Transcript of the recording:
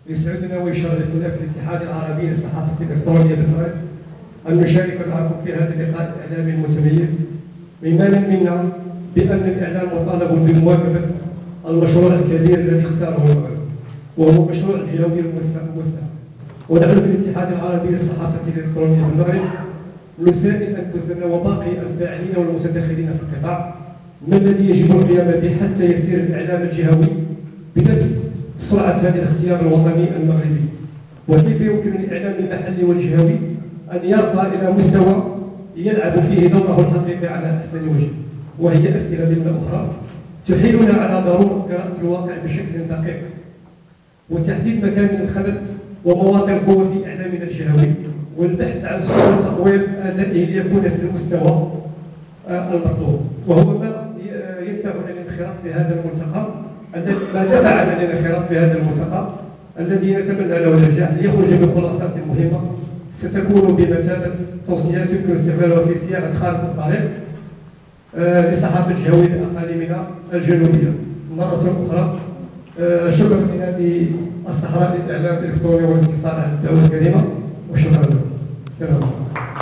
يسعدنا ويشرفنا في الاتحاد العربي للصحافة الإلكترونية بالمغرب أن نشارك معكم في هذا اللقاء الإعلامي المتميز. إيمانا منا بأن الإعلام مطالب بمواكبة المشروع الكبير الذي اختاره المغرب، وهو مشروع الجهوي الموسع. ونحن في الاتحاد العربي للصحافة الإلكترونية بالمغرب نساند أنفسنا وباقي الفاعلين والمتدخلين في القطاع ما الذي يجب القيام به حتى يسير الإعلام الجهوي بنفس سرعة هذا الاختيار الوطني المغربي، وكيف يمكن للإعلام المحلي والجهوي أن يرقى إلى مستوى يلعب فيه دوره الحقيقي على أحسن وجه. وهي أسئلة ضمن أخرى تحيلنا على ضرورة قراءة الواقع بشكل دقيق وتحديد مكان الخلل ومواطن القوة في إعلامنا الجهوي، والبحث عن سبل تقويم أدائه ليكون في المستوى المطلوب، وهو ما يدفعنا للانخراط في هذا الملتقى ما دفعنا للانخراط في هذا الملتقى الذي نتمنى له النجاح ليخرج بخلاصات مهمة ستكون بمثابة توصيات يمكن استعمالها في صياغة خارطة الطريق للصحافة الجهوية لأقاليمنا الجنوبية. مرة أخرى شكرا لنادي الصحراء للإعلام الإلكتروني والاتصال على الدعوة الكريمة، وشكرا لكم. السلام عليكم.